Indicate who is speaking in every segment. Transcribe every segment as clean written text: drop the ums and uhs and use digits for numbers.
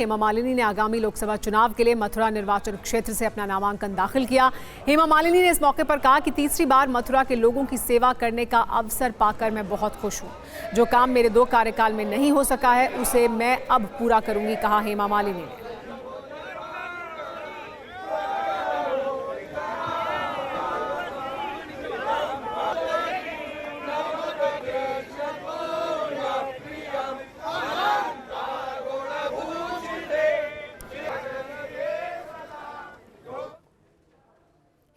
Speaker 1: हेमा मालिनी ने आगामी लोकसभा चुनाव के लिए मथुरा निर्वाचन क्षेत्र से अपना नामांकन दाखिल किया। हेमा मालिनी ने इस मौके पर कहा कि तीसरी बार मथुरा के लोगों की सेवा करने का अवसर पाकर मैं बहुत खुश हूं। जो काम मेरे 2 कार्यकाल में नहीं हो सका है उसे मैं अब पूरा करूंगी, कहा हेमा मालिनी ने।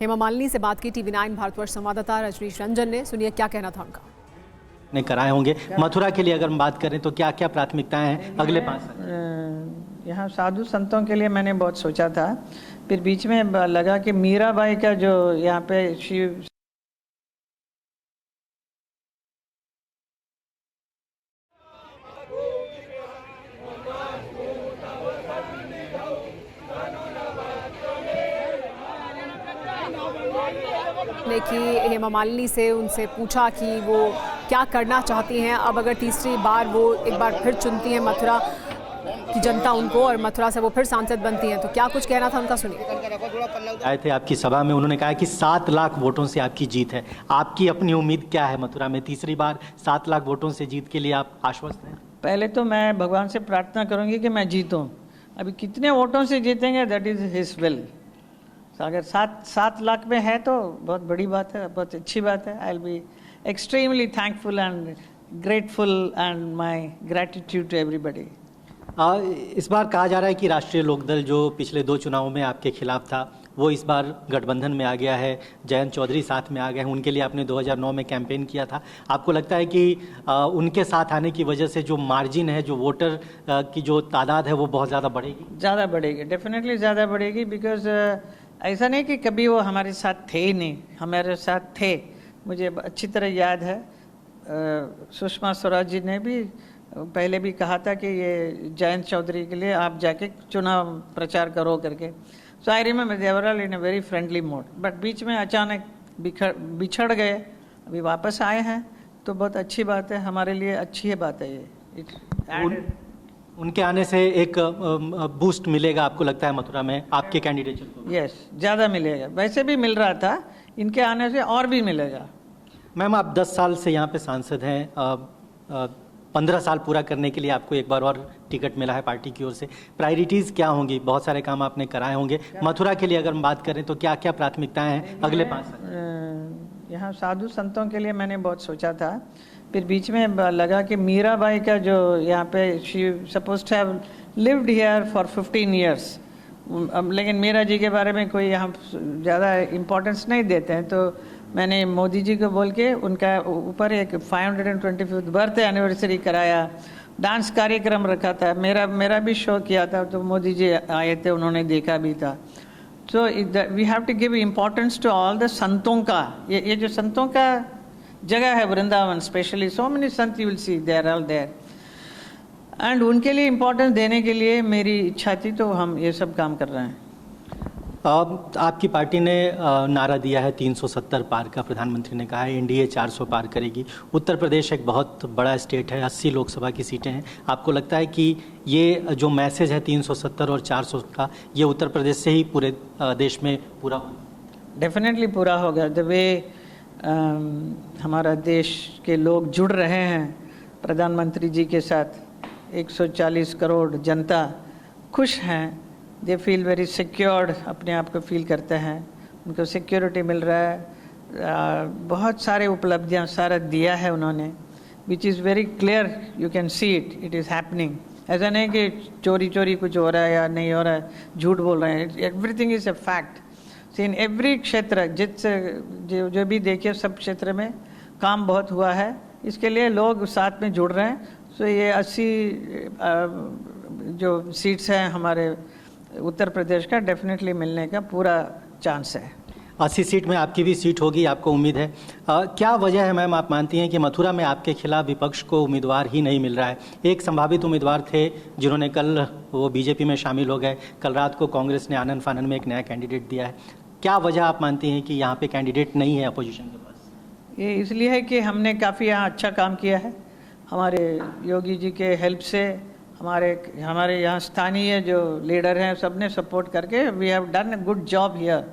Speaker 1: हेमा मालिनी से बात की टीवी9 भारतवर्ष संवाददाता रजनीश रंजन ने। सुनिए क्या कहना था उनका।
Speaker 2: ने कराए होंगे मथुरा के लिए अगर हम बात करें तो क्या क्या प्राथमिकताएं हैं अगले 5 साल?
Speaker 3: यहाँ साधु संतों के लिए मैंने बहुत सोचा था, फिर बीच में लगा कि मीराबाई का जो यहाँ पे शिव
Speaker 1: ने की हेमा मालिनी से उनसे पूछा कि वो क्या करना चाहती हैं अब अगर तीसरी बार वो एक बार फिर चुनती हैं मथुरा की जनता उनको और मथुरा से वो फिर सांसद बनती हैं तो क्या कुछ कहना था उनका, सुनिए।
Speaker 2: आए थे आपकी सभा में, उन्होंने कहा कि 7 लाख वोटों से आपकी जीत है। आपकी अपनी उम्मीद क्या है मथुरा में तीसरी बार 7 लाख वोटों से जीत के लिए आप आश्वस्त हैं?
Speaker 3: पहले तो मैं भगवान से प्रार्थना करूंगी कि मैं जीतूं। अभी कितने वोटों से जीतेंगे दैट इज हिज विल। अगर 7 लाख में है तो बहुत बड़ी बात है, बहुत अच्छी बात है। I will be extremely thankful and grateful and my gratitude to everybody.
Speaker 2: इस बार कहा जा रहा है कि राष्ट्रीय लोकदल जो पिछले 2 चुनावों में आपके खिलाफ था वो इस बार गठबंधन में आ गया है। जयंत चौधरी साथ में आ गए हैं, उनके लिए आपने 2009 में कैंपेन किया था। आपको लगता है कि उनके साथ आने की वजह से जो मार्जिन है, जो वोटर की जो तादाद है वो बहुत ज़्यादा बढ़ेगी?
Speaker 3: ज़्यादा बढ़ेगी, डेफिनेटली ज़्यादा बढ़ेगी। बिकॉज ऐसा नहीं कि कभी वो हमारे साथ थे ही नहीं, हमारे साथ थे। मुझे अच्छी तरह याद है सुषमा स्वराज जी ने भी पहले भी कहा था कि ये जयंत चौधरी के लिए आप जाके चुनाव प्रचार करो करके। So I remember they were all in a very friendly mode, but बीच में अचानक बिछड़ गए, अभी वापस आए हैं तो बहुत अच्छी बात है, हमारे लिए अच्छी है बात है ये।
Speaker 2: उनके आने से एक बूस्ट मिलेगा आपको लगता है मथुरा में आपके कैंडिडेट को?
Speaker 3: यस, ज़्यादा मिलेगा, वैसे भी मिल रहा था, इनके आने से और भी मिलेगा।
Speaker 2: मैम आप 10 साल से यहाँ पे सांसद हैं, 15 साल पूरा करने के लिए आपको एक बार और टिकट मिला है पार्टी की ओर से। प्रायोरिटीज़ क्या होंगी? बहुत सारे काम आपने कराए होंगे। मथुरा के लिए अगर हम बात करें तो क्या क्या प्राथमिकताएं हैं अगले 5 साल?
Speaker 3: यहाँ साधु संतों के लिए मैंने बहुत सोचा था, फिर बीच में लगा कि मीराबाई का जो यहाँ पे she suppose to have lived here for 15 years, लेकिन मीरा जी के बारे में कोई यहाँ ज़्यादा इम्पोर्टेंस नहीं देते हैं, तो मैंने मोदी जी को बोल के उनका ऊपर एक 525th बर्थडे एनिवर्सरी कराया, डांस कार्यक्रम रखा था, मेरा भी शो किया था, तो मोदी जी आए थे, उन्होंने देखा भी था। So we have to give importance to all the संतों का। ये जो संतों का जगह है Vrindavan, specially so many sant you will see they are all there, and उनके लिए इम्पोर्टेंस देने के लिए मेरी इच्छा थी, तो हम ये सब काम कर रहे हैं।
Speaker 2: आपकी पार्टी ने नारा दिया है 370 पार का। प्रधानमंत्री ने कहा है एनडीए 400 पार करेगी। उत्तर प्रदेश एक बहुत बड़ा स्टेट है, 80 लोकसभा की सीटें हैं। आपको लगता है कि ये जो मैसेज है 370 और 400 का, ये उत्तर प्रदेश से ही पूरे देश में पूरा होगा?
Speaker 3: डेफिनेटली पूरा होगा। द वे हमारा देश के लोग जुड़ रहे हैं प्रधानमंत्री जी के साथ, 140 करोड़ जनता खुश हैं, दे फील वेरी सिक्योर्ड, अपने आप को फील करते हैं, उनको सिक्योरिटी मिल रहा है। बहुत सारे उपलब्धियां सारा दिया है उन्होंने, which is very clear, you can see it, it is happening. ऐसा नहीं कि चोरी कुछ हो रहा है या नहीं हो रहा है, झूठ बोल रहे हैं, everything is a fact. In every क्षेत्र जो भी देखिए सब क्षेत्र में काम बहुत हुआ है, इसके लिए लोग साथ में जुड़ रहे हैं। सो ये 80 जो सीट्स हैं हमारे उत्तर प्रदेश का, डेफिनेटली मिलने का पूरा चांस है।
Speaker 2: 80 सीट में आपकी भी सीट होगी, आपको उम्मीद है। क्या वजह है मैम, आप मानती हैं कि मथुरा में आपके खिलाफ विपक्ष को उम्मीदवार ही नहीं मिल रहा है? एक संभावित उम्मीदवार थे जिन्होंने कल वो बीजेपी में शामिल हो गए, कल रात को कांग्रेस ने आनन फानन में एक नया कैंडिडेट दिया है। क्या वजह आप मानती हैं कि यहाँ पे कैंडिडेट नहीं है अपोजिशन के पास?
Speaker 3: ये इसलिए है कि हमने काफ़ी यहाँ अच्छा काम किया है, हमारे योगी जी के हेल्प से हमारे हमारे यहाँ स्थानीय जो लीडर हैं सबने सपोर्ट करके we have done a good job here.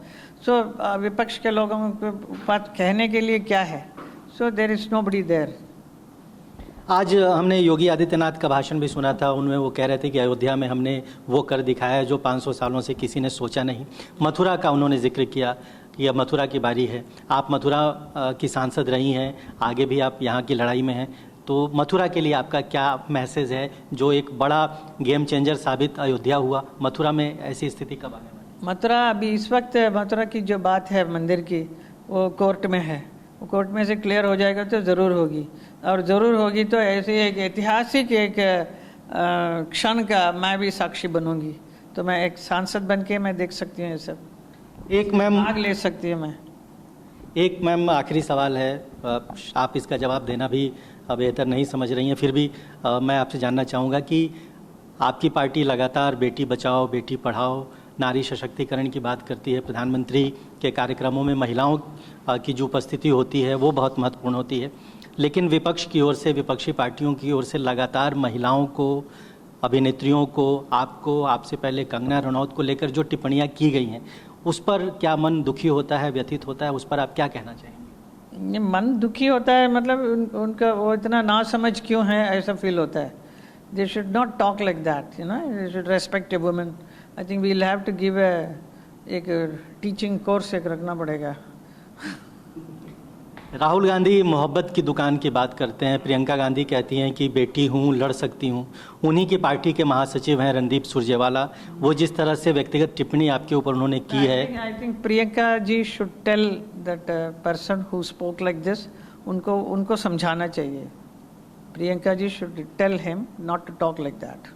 Speaker 3: So विपक्ष के लोगों को बात कहने के लिए क्या है? So there is nobody there.
Speaker 2: आज हमने योगी आदित्यनाथ का भाषण भी सुना था, उनमें वो कह रहे थे कि अयोध्या में हमने वो कर दिखाया है जो 500 सालों से किसी ने सोचा नहीं। मथुरा का उन्होंने जिक्र किया कि अब मथुरा की बारी है। आप मथुरा की सांसद रही हैं, आगे भी आप यहाँ की लड़ाई में हैं, तो मथुरा के लिए आपका क्या मैसेज है जो एक बड़ा गेम चेंजर साबित अयोध्या हुआ? मथुरा में ऐसी स्थिति कब आने वाली?
Speaker 3: मथुरा अभी इस वक्त मथुरा की जो बात है मंदिर की वो कोर्ट में है, वो कोर्ट में से क्लियर हो जाएगा तो ज़रूर होगी, और ज़रूर होगी तो ऐसे एक ऐतिहासिक एक क्षण का मैं भी साक्षी बनूंगी। तो मैं एक सांसद बन के मैं देख सकती हूँ ये सब,
Speaker 2: एक मैम
Speaker 3: भाग ले सकती हूँ मैं।
Speaker 2: एक मैम आखिरी सवाल है, आप इसका जवाब देना भी बेहतर नहीं समझ रही हैं, फिर भी मैं आपसे जानना चाहूँगा कि आपकी पार्टी लगातार बेटी बचाओ बेटी पढ़ाओ नारी सशक्तिकरण की बात करती है। प्रधानमंत्री के कार्यक्रमों में महिलाओं की जो उपस्थिति होती है वो बहुत महत्वपूर्ण होती है, लेकिन विपक्ष की ओर से, विपक्षी पार्टियों की ओर से लगातार महिलाओं को, अभिनेत्रियों को, आपको, आपसे पहले कंगना रनौत को लेकर जो टिप्पणियां की गई हैं, उस पर क्या मन दुखी होता है, व्यथित होता है? उस पर आप क्या कहना चाहेंगे?
Speaker 3: मन दुखी होता है मतलब उनका वो इतना ना समझ क्यों है ऐसा फील होता है। They should not talk like that, you know, they should respect a women. I think we will have to give एक टीचिंग कोर्स एक रखना पड़ेगा।
Speaker 2: राहुल गांधी मोहब्बत की दुकान की बात करते हैं, प्रियंका गांधी कहती हैं कि बेटी हूँ, लड़ सकती हूँ। उन्हीं की पार्टी के महासचिव हैं रणदीप सुरजेवाला, वो जिस तरह से व्यक्तिगत टिप्पणी आपके ऊपर उन्होंने की है।
Speaker 3: I think Priyanka ji should tell that person who spoke like this, उनको समझाना चाहिए। Priyanka ji should tell him not to talk like that.